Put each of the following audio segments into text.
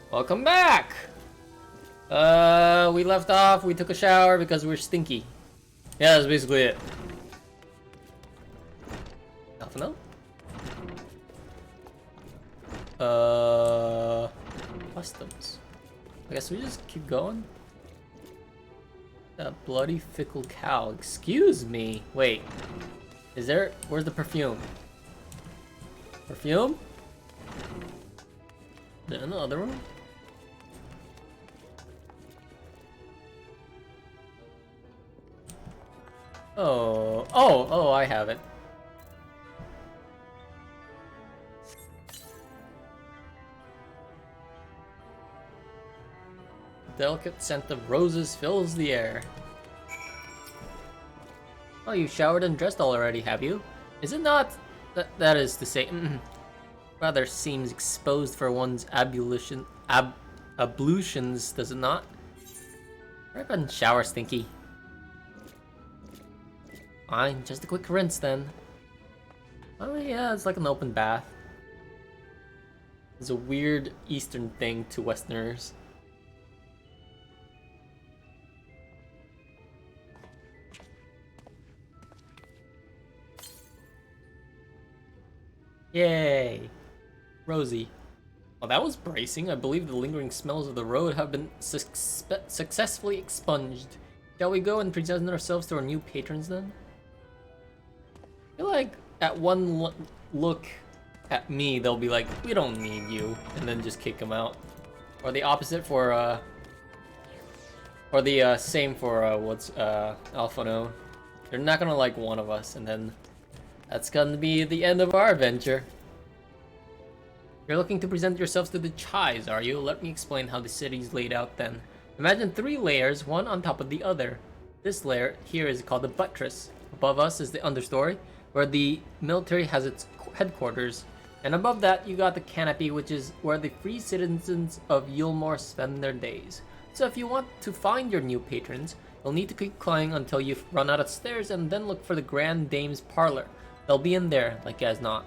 Welcome back! We left off, we took a shower because we're stinky. Yeah, that's basically it. Nothing else? Customs. I guess we just keep going. That bloody fickle cow. Excuse me. Wait. Where's the perfume? Perfume? Is it in the other room? Oh, I have it. Delicate scent of roses fills the air. Oh, you showered and dressed already, have you? Is it not? That is to say, rather seems exposed for one's ablutions, does it not? Right on shower, stinky. Fine, just a quick rinse then. Oh yeah, it's like an open bath. It's a weird Eastern thing to Westerners. Yay! Rosie. Oh, that was bracing. I believe the lingering smells of the road have been successfully expunged. Shall we go and present ourselves to our new patrons then? I feel like at one look at me, they'll be like, we don't need you, and then just kick them out. Or the opposite for, or the same for, Alphano. They're not gonna like one of us, and then that's gonna be the end of our adventure. You're looking to present yourselves to the Chais, are you? Let me explain how the city's laid out then. Imagine 3 layers, one on top of the other. This layer here is called the buttress. Above us is the understory, where the military has its headquarters. And above that, you got the canopy, which is where the free citizens of Eulmore spend their days. So if you want to find your new patrons, you'll need to keep climbing until you've run out of stairs and then look for the Grand Dame's parlor. They'll be in there, like as not.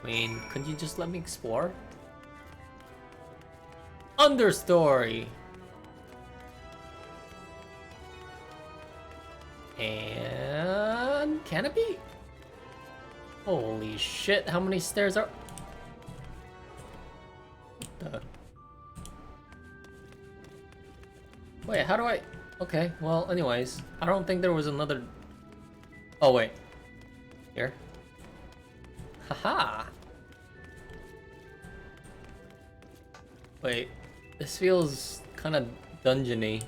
I mean, couldn't you just let me explore? Understory! And canopy? Holy shit, how many stairs are... What the... Wait, how do I... Okay, well, anyways, I don't think there was another... Oh, wait. Here. Haha! Wait, this feels kind of dungeony.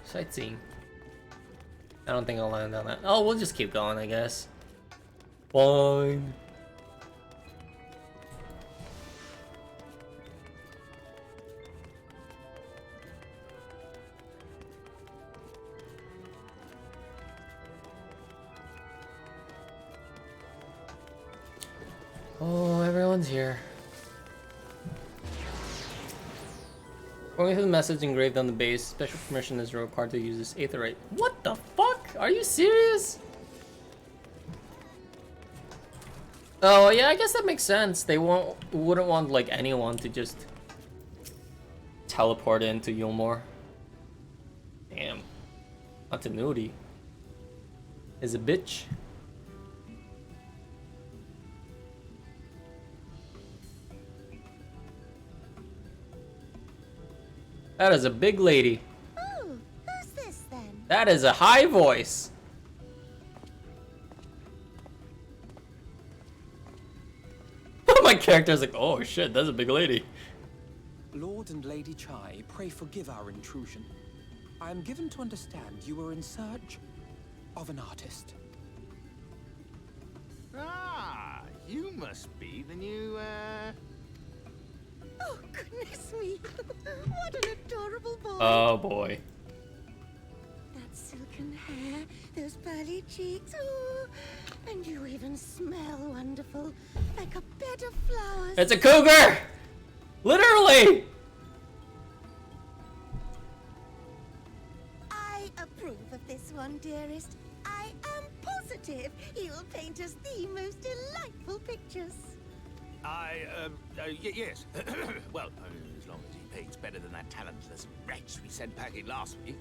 Sightseeing. I don't think I'll land on that. Oh, we'll just keep going, I guess. Fine. Oh, everyone's here. According to the message engraved on the base, special permission is required to use this aetherite. What the fuck? Are you serious? Oh yeah, I guess that makes sense. They wouldn't want like anyone to just teleport into Eulmore. Damn. Continuity is a bitch. That is a big lady. Oh, who's this then? That is a high voice. My character's like, oh shit, that's a big lady. Lord and Lady Chai, pray forgive our intrusion. I am given to understand you were in search of an artist. Ah, you must be the new, Oh, goodness me. What an adorable boy. Oh boy. That silken hair, those pearly cheeks. Oh, and you even smell wonderful, like a bed of flowers. It's a cougar! Literally! I approve of this one, dearest. I am positive he'll paint us the most delightful pictures. Yes. Well, as long as he paints better than that talentless wretch we sent packing last week.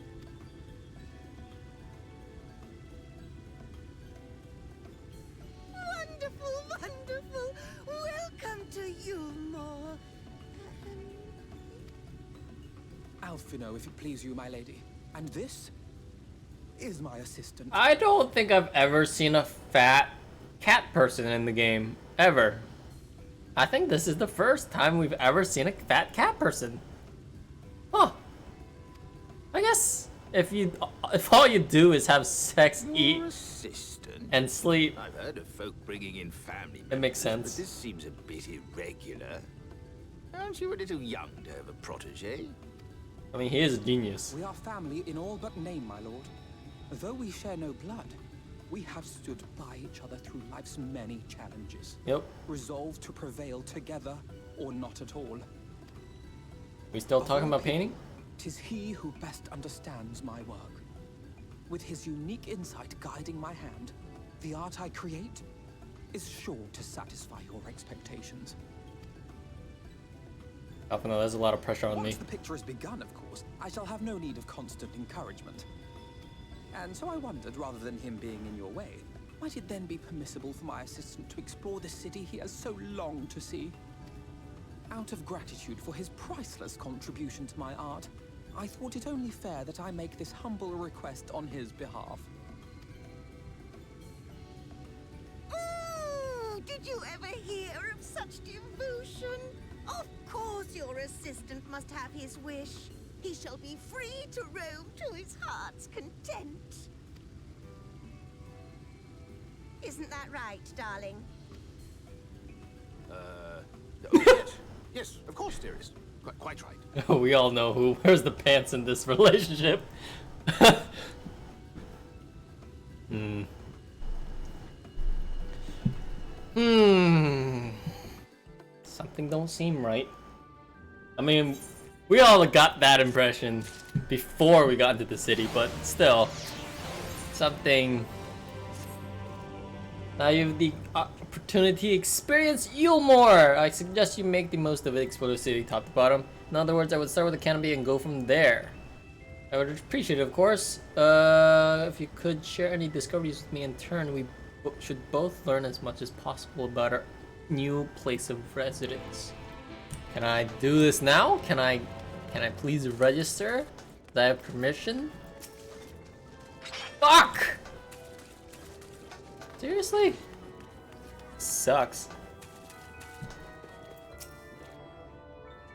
Wonderful, wonderful. Welcome to Eulmore. Alphino, if it please you, my lady. And this is my assistant. I don't think I've ever seen a fat cat person in the game. Ever. I think this is the first time we've ever seen a fat cat person. Huh. I guess if all you do is have sex, eat, Your assistant? and sleep, I've heard of folk bringing in family members, it makes but sense. this seems a bit irregular. Aren't you a little young to have a protege? I mean, he is a genius. We are family in all but name, my lord. Though we share no blood, we have stood by each other through life's many challenges. Yep. Resolved to prevail together or not at all. We still talking about painting? 'Tis he who best understands my work. With his unique insight guiding my hand, the art I create is sure to satisfy your expectations. I know there's a lot of pressure on me. Once the picture is begun, of course, I shall have no need of constant encouragement. And so I wondered, rather than him being in your way, might it then be permissible for my assistant to explore the city he has so longed to see? Out of gratitude for his priceless contribution to my art, I thought it only fair that I make this humble request on his behalf. Did you ever hear of such devotion? Of course your assistant must have his wish. He shall be free to roam to his heart's content. Isn't that right, darling? Oh, yes. Yes, of course, dearest. Quite right. We all know who wears the pants in this relationship. Something don't seem right. I mean, we all got that impression before we got into the city, but still, something. Now you have the opportunity to experience Eulmore. I suggest you make the most of it, explore the city top to bottom. In other words, I would start with the canopy and go from there. I would appreciate it, of course. If you could share any discoveries with me in turn, we should both learn as much as possible about our new place of residence. Can I do this now? Can I please register? Do I have permission? Fuck! Seriously? Sucks.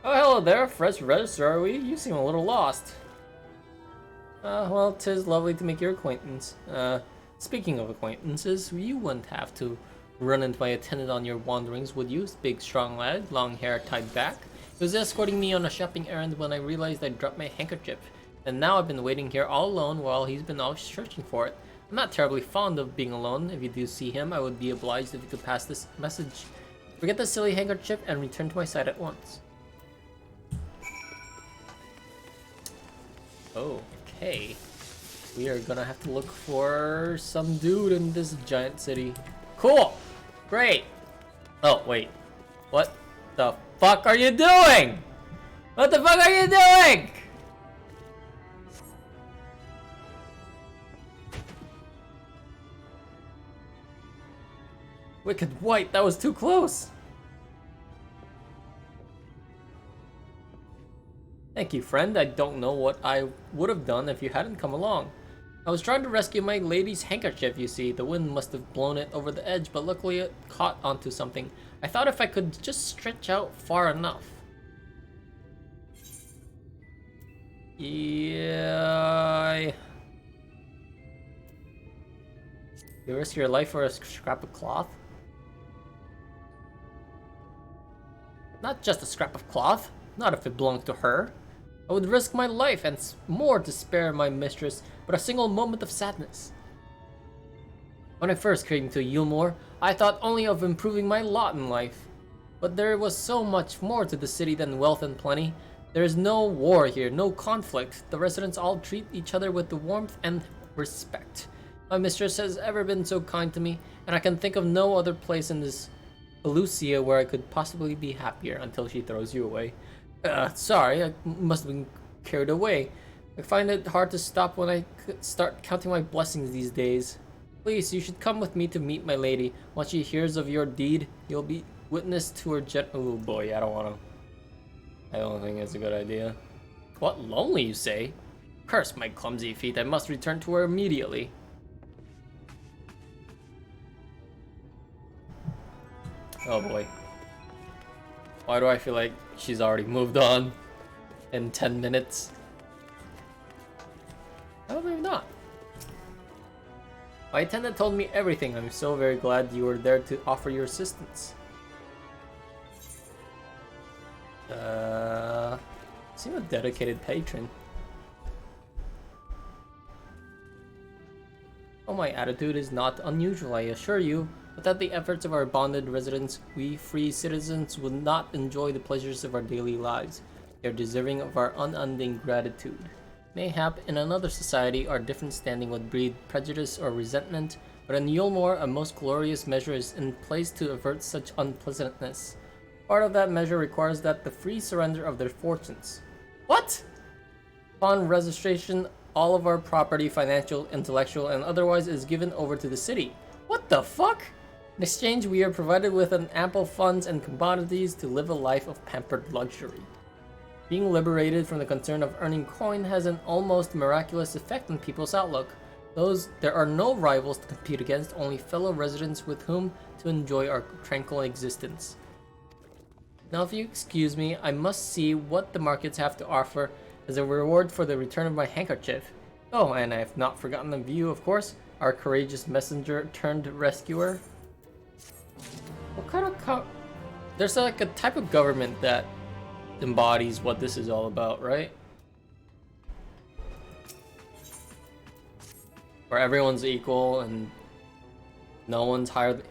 Oh, hello there, fresh register, are we? You seem a little lost. Well, 'tis lovely to make your acquaintance. Speaking of acquaintances, you wouldn't have to run into my attendant on your wanderings, would you? Big, strong lad, long hair tied back. He was escorting me on a shopping errand when I realized I'd dropped my handkerchief, and now I've been waiting here all alone while he's been out searching for it. I'm not terribly fond of being alone. If you do see him, I would be obliged if you could pass this message. Forget the silly handkerchief and return to my side at once. Okay. We are gonna have to look for some dude in this giant city. Cool! Great! Oh, wait. What the fuck are you doing? What the fuck are you doing? Wicked White, that was too close! Thank you, friend. I don't know what I would have done if you hadn't come along. I was trying to rescue my lady's handkerchief, you see. The wind must have blown it over the edge, but luckily it caught onto something. I thought if I could just stretch out far enough. Yeah. You risk your life for a scrap of cloth? Not just a scrap of cloth. Not if it belonged to her. I would risk my life and more to spare my mistress but a single moment of sadness. When I first came to Eulmore, I thought only of improving my lot in life. But there was so much more to the city than wealth and plenty. There is no war here, no conflict. The residents all treat each other with the warmth and respect. My mistress has ever been so kind to me, and I can think of no other place in this Pelusia where I could possibly be happier until she throws you away. Sorry, I must have been carried away. I find it hard to stop when I start counting my blessings these days. Please, you should come with me to meet my lady. Once she hears of your deed, you'll be witness to her oh boy, I don't think it's a good idea. What, lonely, you say? Curse my clumsy feet, I must return to her immediately. Oh boy. Why do I feel like she's already moved on in 10 minutes? I don't maybe not. My attendant told me everything. I'm so very glad you were there to offer your assistance. Seem a dedicated patron. Oh, my attitude is not unusual, I assure you. Without the efforts of our bonded residents, we free citizens would not enjoy the pleasures of our daily lives. They are deserving of our unending gratitude. Mayhap in another society our different standing would breed prejudice or resentment, but in Eulmore a most glorious measure is in place to avert such unpleasantness. Part of that measure requires that the free surrender of their fortunes. What? Upon registration, all of our property, financial, intellectual, and otherwise is given over to the city. What the fuck? In exchange, we are provided with an ample funds and commodities to live a life of pampered luxury. Being liberated from the concern of earning coin has an almost miraculous effect on people's outlook. There are no rivals to compete against, only fellow residents with whom to enjoy our tranquil existence. Now, if you excuse me, I must see what the markets have to offer as a reward for the return of my handkerchief. Oh, and I have not forgotten of you, of course, our courageous messenger turned rescuer. What kind of there's like a type of government that embodies what this is all about, right? Where everyone's equal and no one's higher.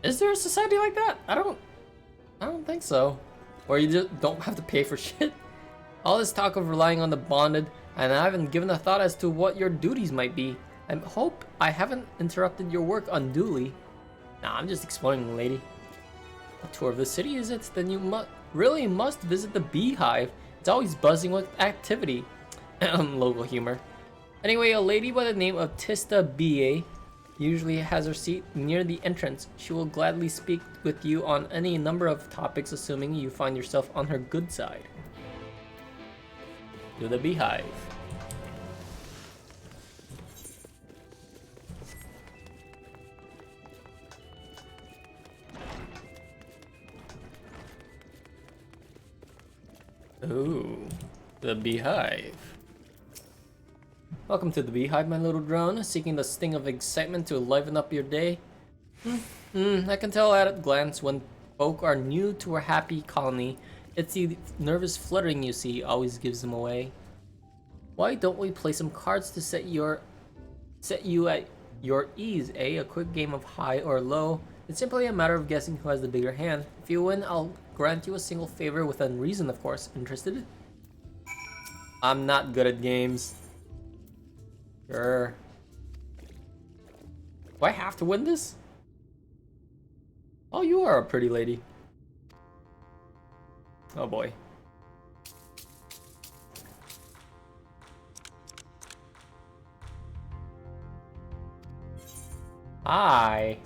Is there a society like that? I don't think so. Where you just don't have to pay for shit. All this talk of relying on the bonded, and I haven't given a thought as to what your duties might be. I hope I haven't interrupted your work unduly. Nah, I'm just exploring, lady. A tour of the city, is it? Then you really must visit the beehive. It's always buzzing with activity. Local humor. Anyway, a lady by the name of Tista B.A. usually has her seat near the entrance. She will gladly speak with you on any number of topics, assuming you find yourself on her good side. To the beehive. Ooh, the beehive. Welcome to the beehive, my little drone, seeking the sting of excitement to liven up your day. I can tell at a glance when folk are new to our happy colony. It's the nervous fluttering you see always gives them away. Why don't we play some cards to set you at your ease, eh? A quick game of high or low. It's simply a matter of guessing who has the bigger hand. If you win, I'll grant you a single favor within reason, of course. Interested? I'm not good at games. Sure. Do I have to win this? Oh, you are a pretty lady. Oh boy. Hi.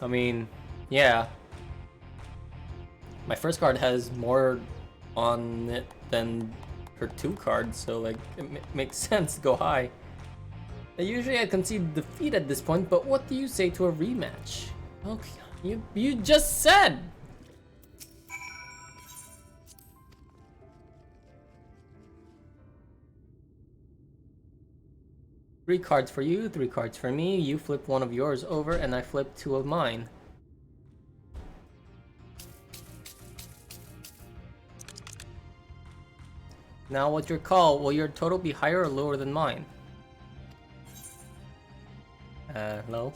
I mean, yeah. My first card has more on it than her 2 cards, so like it makes sense to go high. Usually I concede defeat at this point, but what do you say to a rematch? Okay, you just said. Three cards for you, 3 cards for me. You flip one of yours over, and I flip 2 of mine. Now what's your call? Will your total be higher or lower than mine? Low.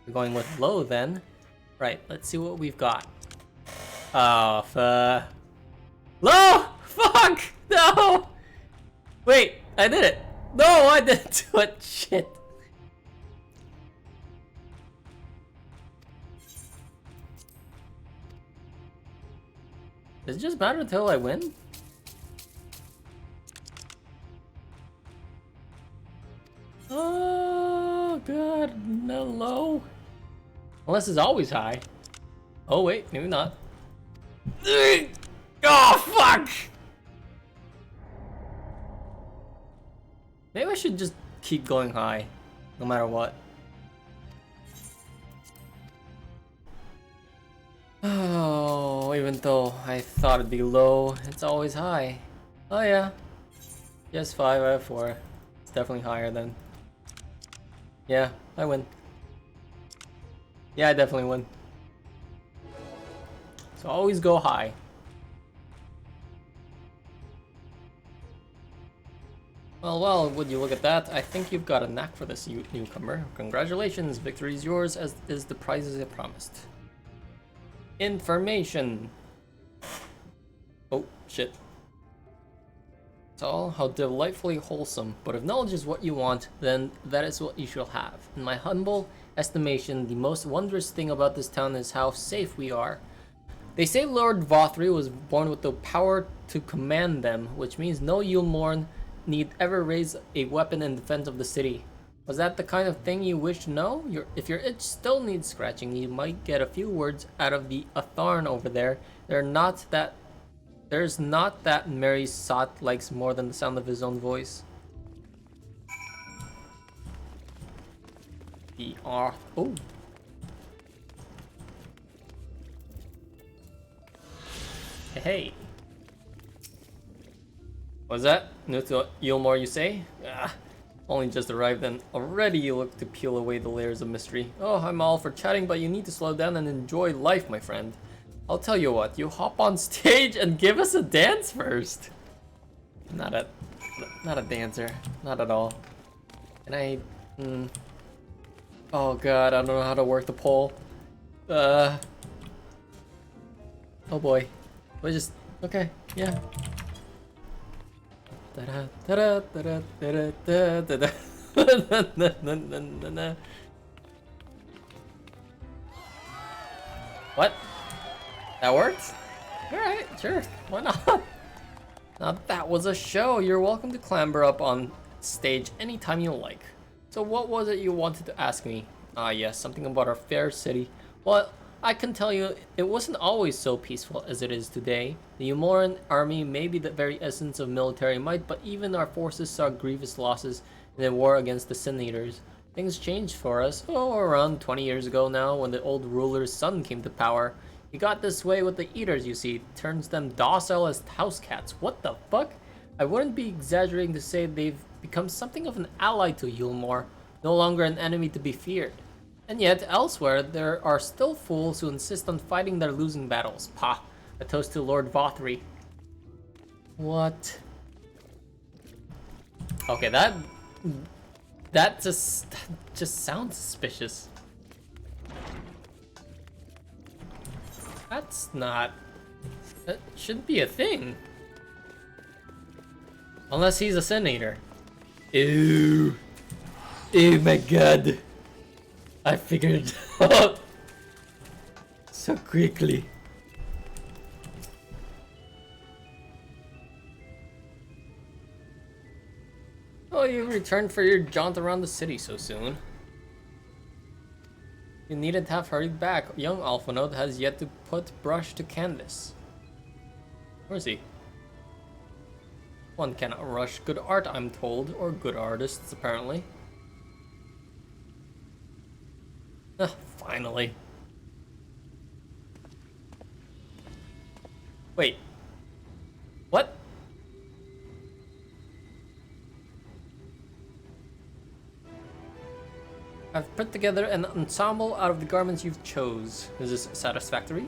You're going with low then. Right, let's see what we've got. Oh, no! Fuck! No! Wait, I did it! No, I didn't do it! Shit. Does it just matter until I win? Oh, God, no, low. Unless it's always high. Oh, wait, maybe not. Oh, fuck! Maybe I should just keep going high, no matter what. Oh, even though I thought it'd be low, it's always high. Oh yeah. Yes, 5 out of 4. It's definitely higher than... Yeah, I win. Yeah, I definitely win. So always go high. Well, would you look at that? I think you've got a knack for this, newcomer. Congratulations, victory is yours, as is the prizes I promised. Information. Oh, shit. It's all how delightfully wholesome, but if knowledge is what you want, then that is what you shall have. In my humble estimation, the most wondrous thing about this town is how safe we are. They say Lord Vothry was born with the power to command them, which means no Eulmore need ever raise a weapon in defense of the city. Was that the kind of thing you wish to know? If your itch still needs scratching, you might get a few words out of the Atharn over there. There's not that merry sot likes more than the sound of his own voice. Oh. Hey. What's that? New to Eulmore, you say? Ah, only just arrived and already you look to peel away the layers of mystery. Oh, I'm all for chatting, but you need to slow down and enjoy life, my friend. I'll tell you what, you hop on stage and give us a dance first. Not a dancer, not at all. Can I? Oh god, I don't know how to work the pole. Oh boy. Okay, yeah. What? That worked? Alright, sure. Why not? Now that was a show. You're welcome to clamber up on stage anytime you like. So what was it you wanted to ask me? Ah yes, something about our fair city. Well, I can tell you, it wasn't always so peaceful as it is today. The Eulmorean army may be the very essence of military might, but even our forces saw grievous losses in the war against the Sin Eaters. Things changed for us, around 20 years ago now, when the old ruler's son came to power. He got this way with the Eaters, you see, turns them docile as house cats. What the fuck? I wouldn't be exaggerating to say they've become something of an ally to Eulmore, no longer an enemy to be feared. And yet, elsewhere, there are still fools who insist on fighting their losing battles. Pah, a toast to Lord Vothry. What? Okay, that just sounds suspicious. That shouldn't be a thing. Unless he's a Sin Eater. Ew. Oh my god. I figured it out so quickly. Oh, you returned for your jaunt around the city so soon. You needn't have hurried back. Young Alphonode has yet to put brush to canvas. Where is he? One cannot rush good art, I'm told, or good artists, apparently. Ah, finally. Wait. What? I've put together an ensemble out of the garments you've chose. Is this satisfactory?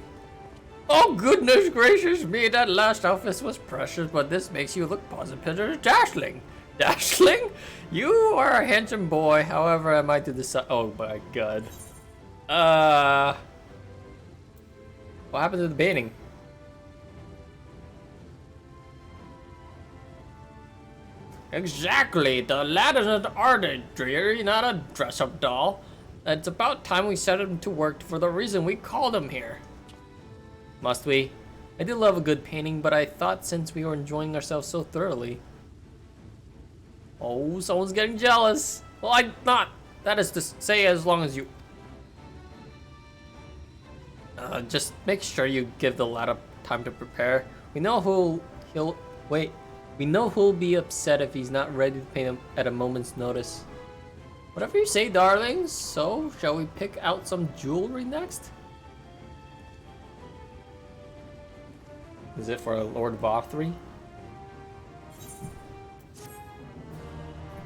Oh goodness gracious me, that last outfit was precious, but this makes you look positively dazzling. Dazzling? You are a handsome boy, however am I to decide— oh my god. What happened to the painting? Exactly. The lad is an ardent dreary, not a dress-up doll. It's about time we set him to work for the reason we called him here. Must we? I do love a good painting, but I thought since we were enjoying ourselves so thoroughly. Oh, someone's getting jealous. Well, I'm not. That is to say, as long as you... just make sure you give the lad time to prepare. We know we know who'll be upset if he's not ready to paint him at a moment's notice. Whatever you say, darlings. So, shall we pick out some jewelry next? Is it for Lord Vothry?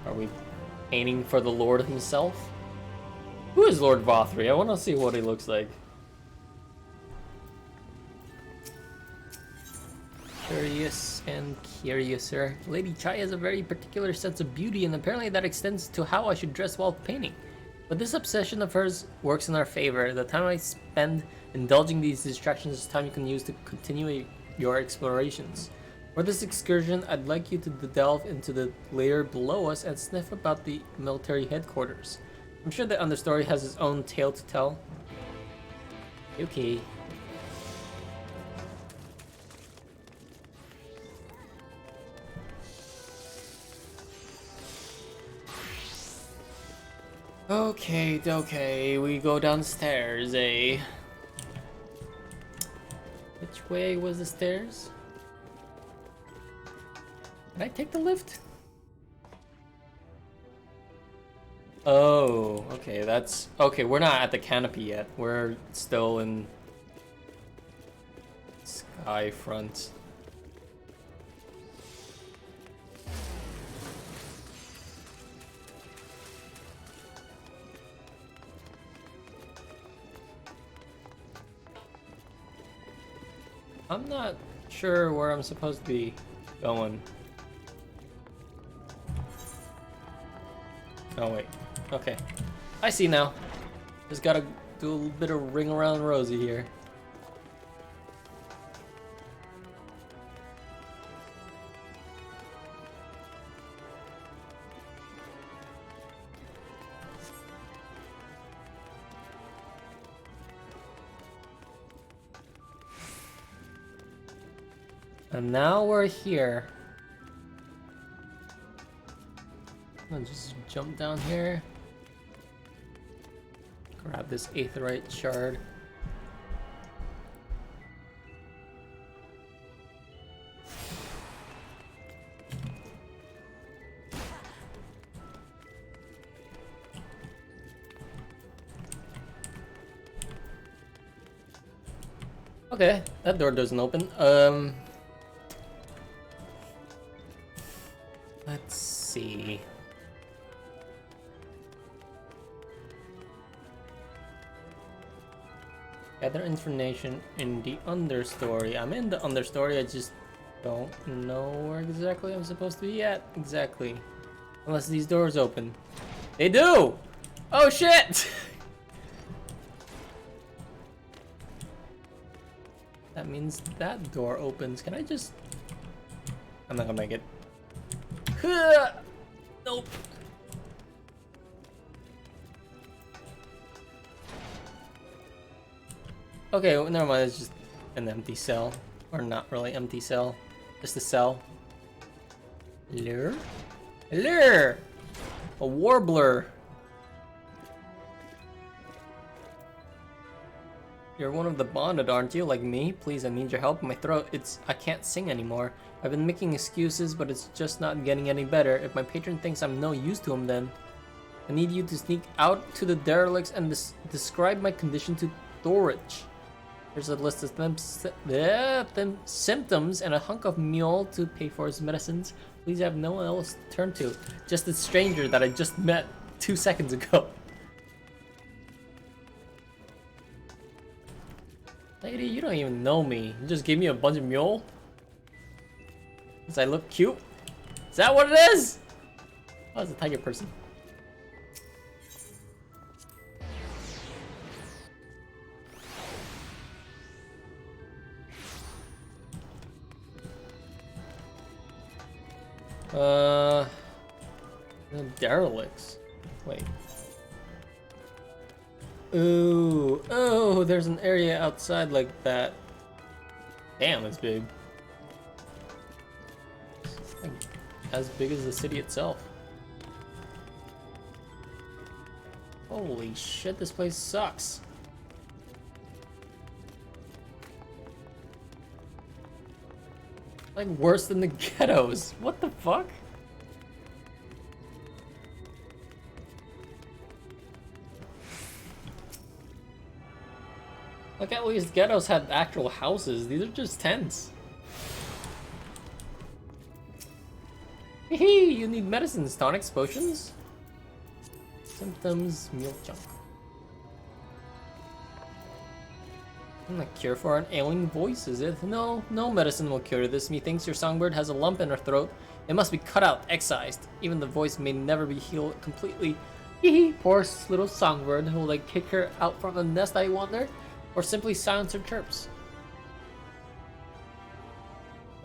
Are we painting for the Lord himself? Who is Lord Vothry? I want to see what he looks like. Curious and curiouser. Lady Chai has a very particular sense of beauty, and apparently that extends to how I should dress while painting. But this obsession of hers works in our favor. The time I spend indulging these distractions is time you can use to continue your explorations. For this excursion, I'd like you to delve into the layer below us and sniff about the military headquarters. I'm sure the understory has its own tale to tell. Okay. Okay, we go downstairs, eh? Which way was the stairs? Can I take the lift? Oh, okay, that's... Okay, we're not at the canopy yet. We're still in... sky front. I'm not sure where I'm supposed to be going. Oh wait, okay. I see now. Just gotta do a little bit of ring around Rosie here. And now we're here. I'll just jump down here. Grab this aetheryte shard. Okay, that door doesn't open. Let's see. Gather information in the understory. I'm in the understory, I just don't know where exactly I'm supposed to be at. Exactly. Unless these doors open. They do! Oh shit! That means that door opens. Can I just... I'm not gonna make it. Nope. Okay, well, never mind. It's just an empty cell. Or not really empty cell. Just a cell. Lure? Lure! A warbler. You're one of the bonded, aren't you? Like me? Please, I need your help. My throat, I can't sing anymore. I've been making excuses, but it's just not getting any better. If my patron thinks I'm no use to him, then I need you to sneak out to the derelicts and describe my condition to Thorich. There's a list of them symptoms and a hunk of mule to pay for his medicines. Please have no one else to turn to. Just a stranger that I just met 2 seconds ago. Lady, you don't even know me. You just gave me a bunch of mule? Does I look cute? Is that what it is? Oh, it's a tiger person. The derelicts. Wait. Ooh, oh, there's an area outside like that. Damn, it's big. It's like as big as the city itself. Holy shit, this place sucks. Like worse than the ghettos. What the fuck? Like at least ghettos had actual houses. These are just tents. Hee, you need medicines, tonics, potions? Symptoms, meal junk. A cure for an ailing voice, is it? No, no medicine will cure this. Methinks your songbird has a lump in her throat. It must be cut out, excised. Even the voice may never be healed completely. Hee, poor little songbird. Will they kick her out from the nest, I wonder? Or simply silence her chirps?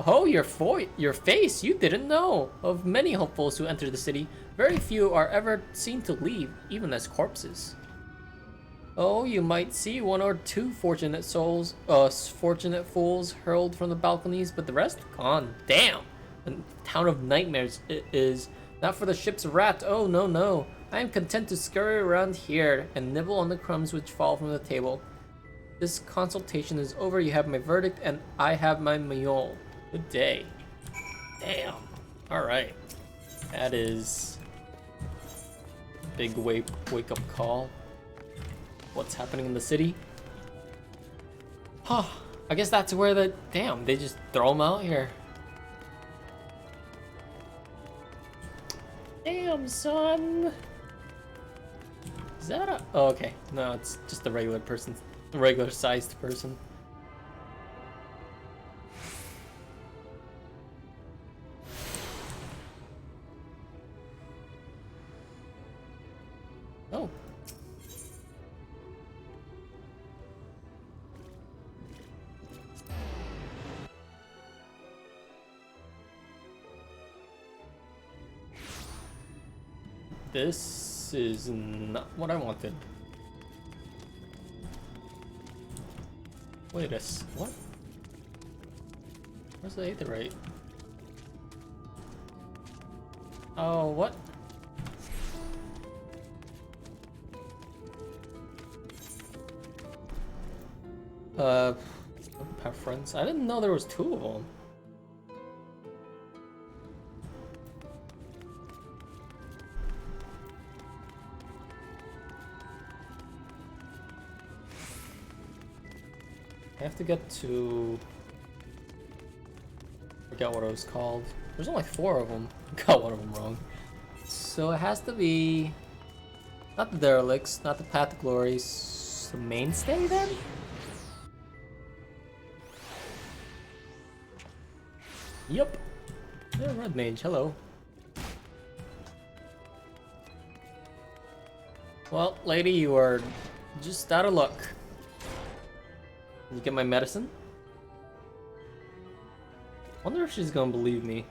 Oh, your face, you didn't know. Of many hopefuls who enter the city, very few are ever seen to leave, even as corpses. Oh, you might see one or two fortunate souls, fortunate fools hurled from the balconies, but the rest gone. Damn! A town of nightmares it is. Not for the ship's rat. Oh, no, no. I am content to scurry around here and nibble on the crumbs which fall from the table. This consultation is over. You have my verdict, and I have my mule. Good day. Damn. Alright. That is a big wake-up call. What's happening in the city? Huh. I guess that's where the... Damn, they just throw them out here. Damn, son. Is that a... Oh, okay. No, it's just a regular person. A regular-sized person. Oh. This is not what I wanted. Wait a what? Where's the aetherite? Oh, what? Preference. I didn't know there was two of them. I have to get to... I forgot what it was called. There's only 4 of them. Got one of them wrong. So it has to be... Not the derelicts, not the path of glories. The mainstay then? Yep. Yeah, red mage, hello. Well, lady, you are just out of luck. Can you get my medicine? Wonder if she's gonna believe me.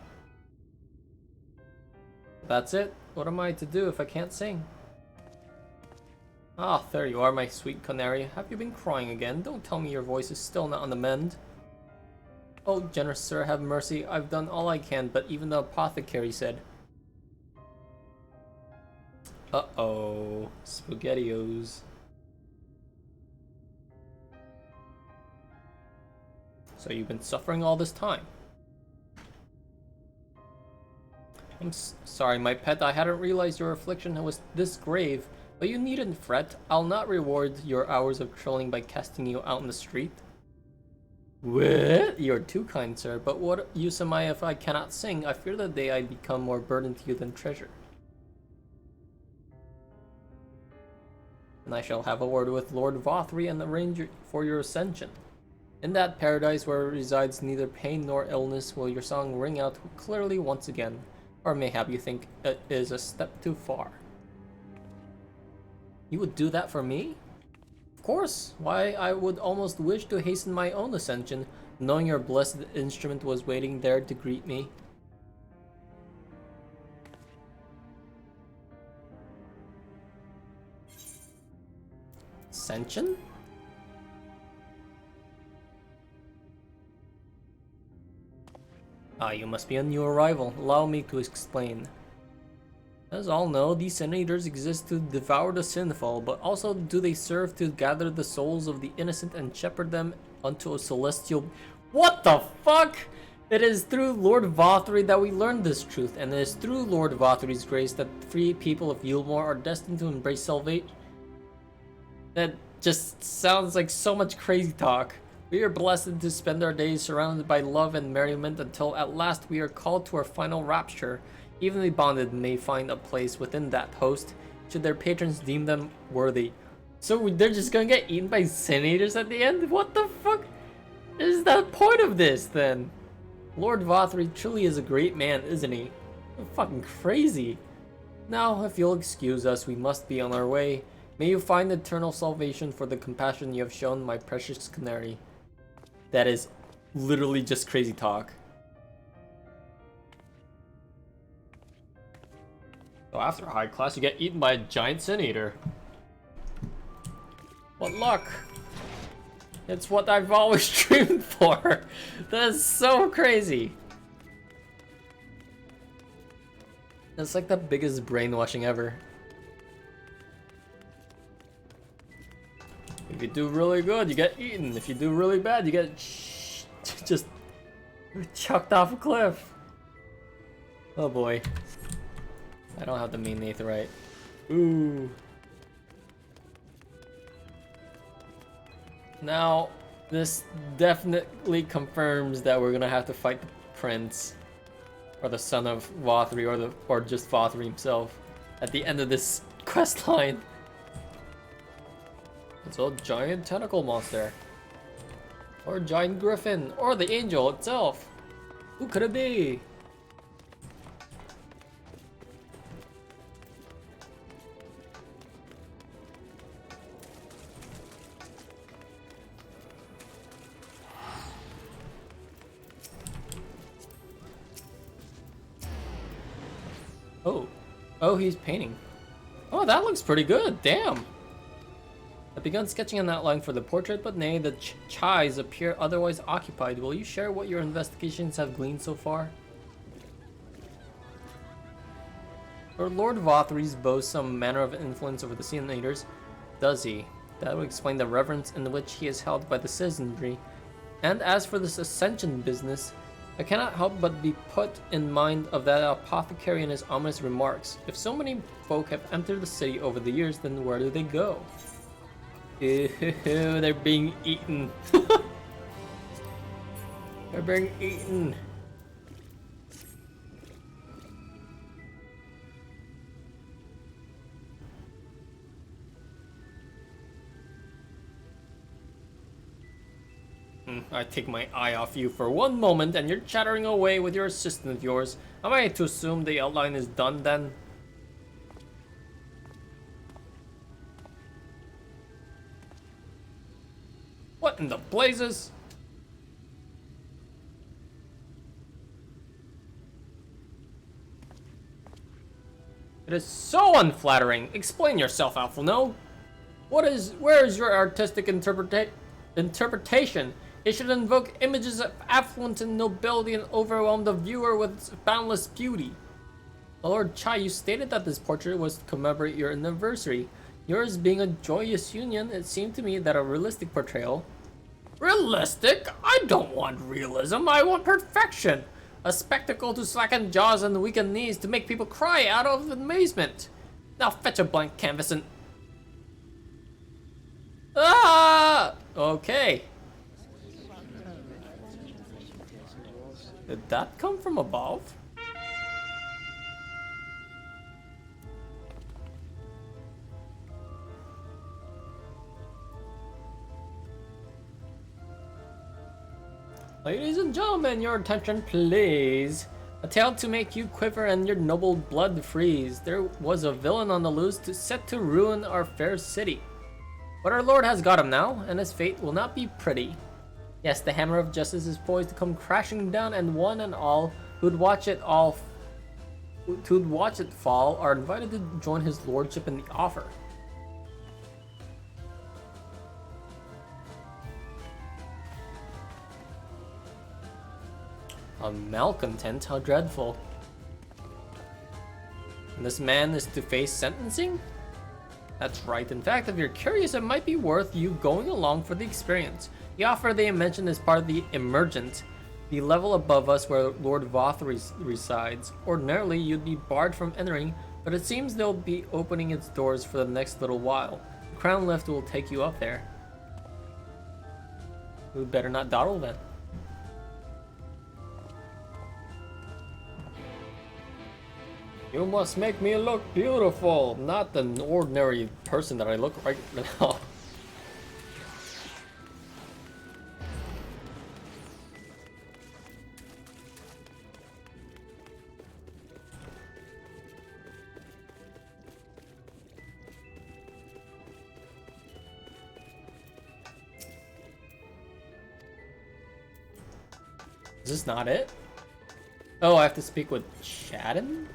That's it? What am I to do if I can't sing? Ah, there you are, my sweet canary. Have you been crying again? Don't tell me your voice is still not on the mend. Oh, generous sir, have mercy. I've done all I can, but even the apothecary said... Uh-oh. SpaghettiOs. So you've been suffering all this time. I'm sorry, my pet. I hadn't realized your affliction was this grave. But you needn't fret. I'll not reward your hours of trolling by casting you out in the street. What? You're too kind, sir. But what use am I if I cannot sing? I fear the day I become more burden to you than treasure. And I shall have a word with Lord Vothry and arrange for your ascension. In that paradise where resides neither pain nor illness will your song ring out clearly once again. Or mayhap you think it is a step too far. You would do that for me? Of course. Why, I would almost wish to hasten my own ascension, knowing your blessed instrument was waiting there to greet me. Ascension? Ah, you must be a new arrival. Allow me to explain. As all know, these Sin Eaters exist to devour the sinful, but also do they serve to gather the souls of the innocent and shepherd them unto a celestial... What the fuck? It is through Lord Vothry that we learned this truth, and it is through Lord Vothry's grace that the free people of Eulmore are destined to embrace salvation. That just sounds like so much crazy talk. We are blessed to spend our days surrounded by love and merriment until at last we are called to our final rapture. Evenly bonded may find a place within that host, should their patrons deem them worthy. So they're just gonna get eaten by Sin Eaters at the end? What the fuck is the point of this then? Lord Vothry truly is a great man, isn't he? Fucking crazy. Now, if you'll excuse us, we must be on our way. May you find eternal salvation for the compassion you have shown my precious canary. That is literally just crazy talk. So after high class, you get eaten by a giant Sin Eater. What luck! It's what I've always dreamed for. That is so crazy. It's like the biggest brainwashing ever. If you do really good, you get eaten. If you do really bad, you get just chucked off a cliff. Oh boy. I don't have the main Natherite. Ooh. Now, this definitely confirms that we're gonna have to fight the prince, or the son of Vothry, or just Vothry himself, at the end of this quest line. It's a giant tentacle monster, or a giant griffin, or the angel itself. Who could it be? Oh, he's painting. Oh, that looks pretty good. Damn. I've begun sketching an outline for the portrait, but nay, the chais appear otherwise occupied. Will you share what your investigations have gleaned so far? Or Lord Vothry's boasts some manner of influence over the Sin Eaters. Does he? That would explain the reverence in which he is held by the citizenry. And as for this ascension business, I cannot help but be put in mind of that apothecary and his ominous remarks. If so many folk have entered the city over the years, then where do they go? Ew, they're being eaten. They're being eaten. I take my eye off you for one moment and you're chattering away with your assistant of yours. Am I to assume the outline is done then? What in the blazes? It is so unflattering. Explain yourself, Alphino. Where is your artistic interpretation? It should invoke images of affluence and nobility and overwhelm the viewer with its boundless beauty. Lord Chai, you stated that this portrait was to commemorate your anniversary. Yours being a joyous union, it seemed to me that a realistic portrayal... Realistic? I don't want realism, I want perfection! A spectacle to slacken jaws and weaken knees to make people cry out of amazement! Now fetch a blank canvas and... Ah! Okay. Did that come from above? Ladies and gentlemen, your attention please. A tale to make you quiver and your noble blood freeze. There was a villain on the loose set to ruin our fair city. But our lord has got him now, and his fate will not be pretty. Yes, the hammer of justice is poised to come crashing down, and one and all who'd watch it fall are invited to join his lordship in the offer. A malcontent? How dreadful. And this man is to face sentencing? That's right. In fact, if you're curious, it might be worth you going along for the experience. The offer they mentioned is part of the Emergent, the level above us where Lord Voth resides. Ordinarily, you'd be barred from entering, but it seems they'll be opening its doors for the next little while. The Crown Lift will take you up there. We better not dawdle then. You must make me look beautiful, not an ordinary person that I look right now. Is this not it? Oh, I have to speak with Shadden?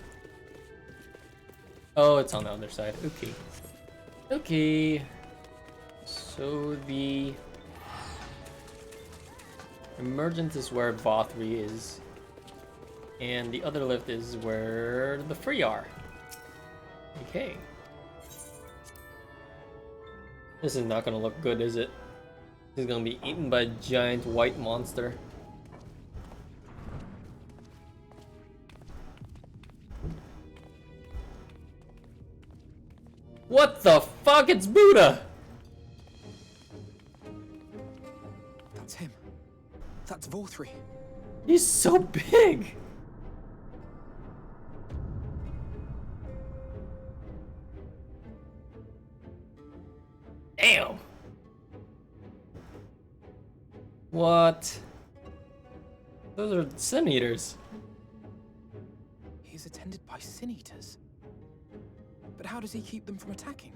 Oh, it's on the other side. Okay. Okay. So the Emergent is where Vothri is. And the other lift is where the Free are. Okay. This is not gonna look good, is it? He's gonna be eaten by a giant white monster. What the fuck? It's Buddha! That's him. That's Vorthri. He's so big! Damn! What? Those are sin eaters. He's attended by sin eaters. But how does he keep them from attacking?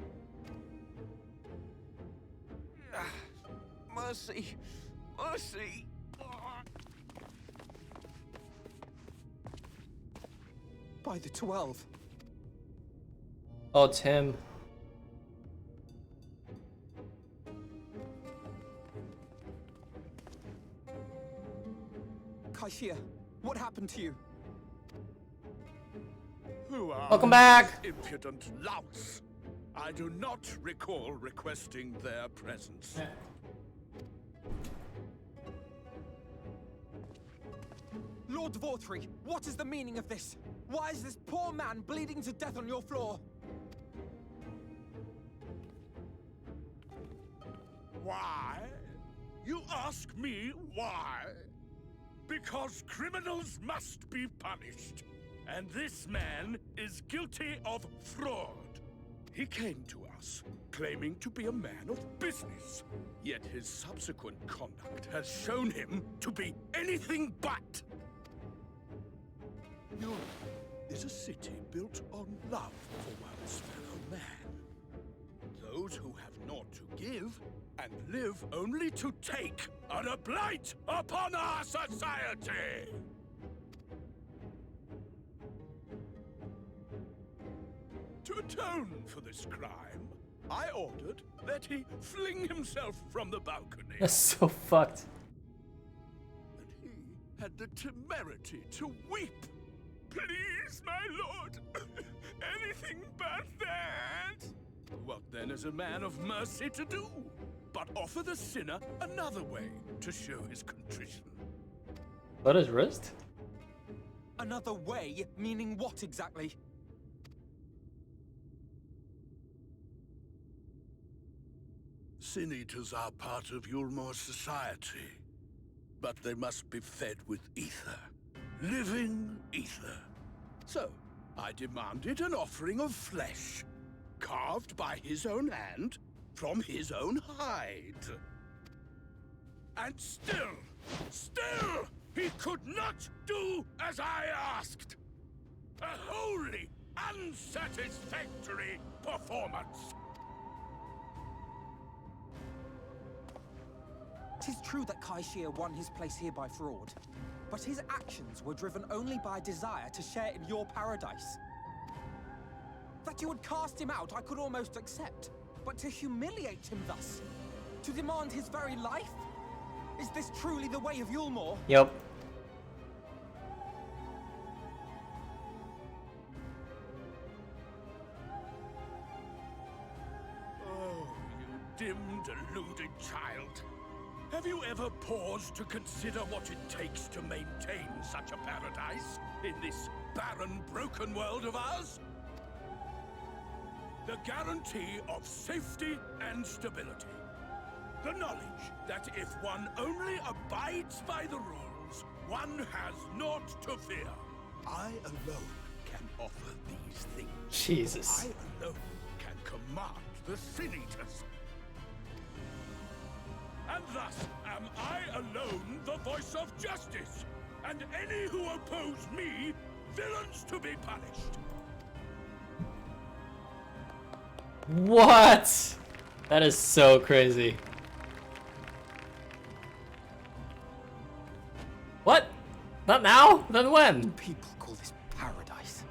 Mercy! Mercy! By the 12. Oh, it's him. Kaishia, what happened to you? Who are Welcome back! these impudent louts? I do not recall requesting their presence. Lord Vorthri, what is the meaning of this? Why is this poor man bleeding to death on your floor? Why? You ask me why? Because criminals must be punished. And this man is guilty of fraud. He came to us, claiming to be a man of business. Yet his subsequent conduct has shown him to be anything but. Eulmore is a city built on love for one's fellow man. Those who have naught to give and live only to take are a blight upon our society. To atone for this crime, I ordered that he fling himself from the balcony. That's so fucked. And he had the temerity to weep. Please, my lord, anything but that. What then is a man of mercy to do? But offer the sinner another way to show his contrition. What his wrist? Another way, meaning what exactly? Sin eaters are part of Eulmore's society, but they must be fed with ether. Living ether. So, I demanded an offering of flesh, carved by his own hand, from his own hide. And still, he could not do as I asked. A wholly unsatisfactory performance. 'Tis true that Kaishia won his place here by fraud, but his actions were driven only by a desire to share in your paradise. That you would cast him out I could almost accept, but to humiliate him thus, to demand his very life? Is this truly the way of Eulmore? Yep. ever pause to consider what it takes to maintain such a paradise in this barren, broken world of ours? The guarantee of safety and stability. The knowledge that if one only abides by the rules, one has naught to fear. I alone can offer these things. Jesus. I alone can command the Sin Eaters. And thus am I alone the voice of justice, and any who oppose me, villains to be punished. What? That is so crazy. What? Not now? Then when? People call this paradise.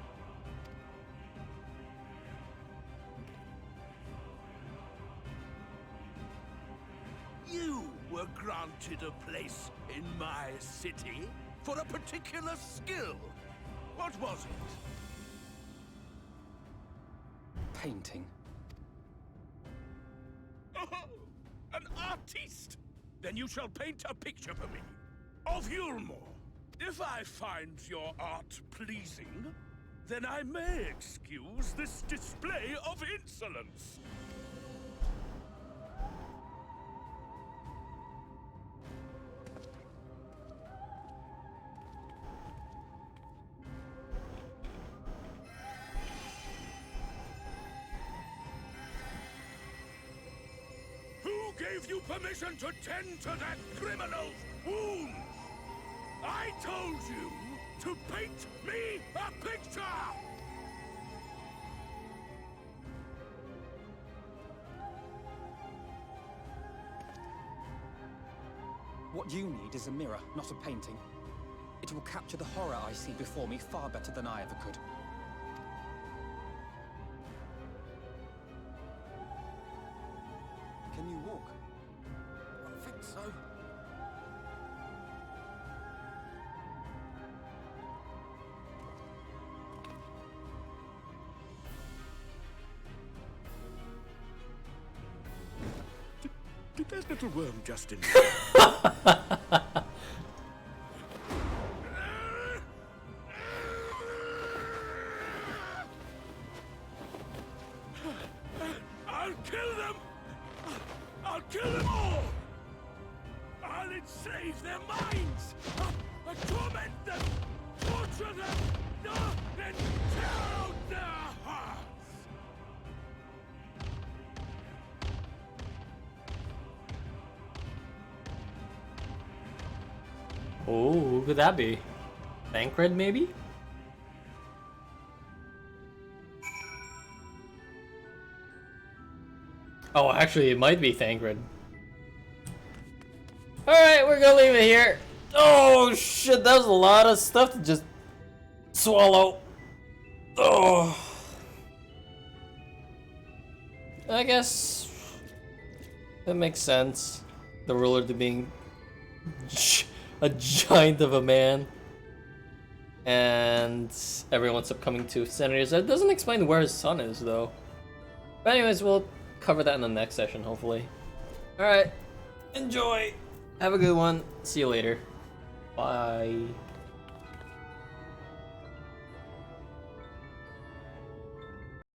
You were granted a place in my city for a particular skill. What was it? Painting. Oh, an artiste! Then you shall paint a picture for me of Eulmore. If I find your art pleasing, then I may excuse this display of insolence. Who gave you permission to tend to that criminal's wounds? I told you to paint me a picture! What you need is a mirror, not a painting. It will capture the horror I see before me far better than I ever could. Can you walk? I think so. Did that little worm just in? I'll kill them! I'll kill them all! I'll enslave their minds! I'll torment them! Torture them! Then tear out their hearts! Oh, who could that be? Thancred, maybe? Oh, actually, it might be Thancred. Alright, we're gonna leave it here. Oh, shit, that was a lot of stuff to just swallow. Oh. I guess that makes sense. The ruler to being a giant of a man. And everyone's upcoming to senators. That doesn't explain where his son is, though. But anyways, we'll cover that in the next session, hopefully. Alright, enjoy! Have a good one. See you later. Bye.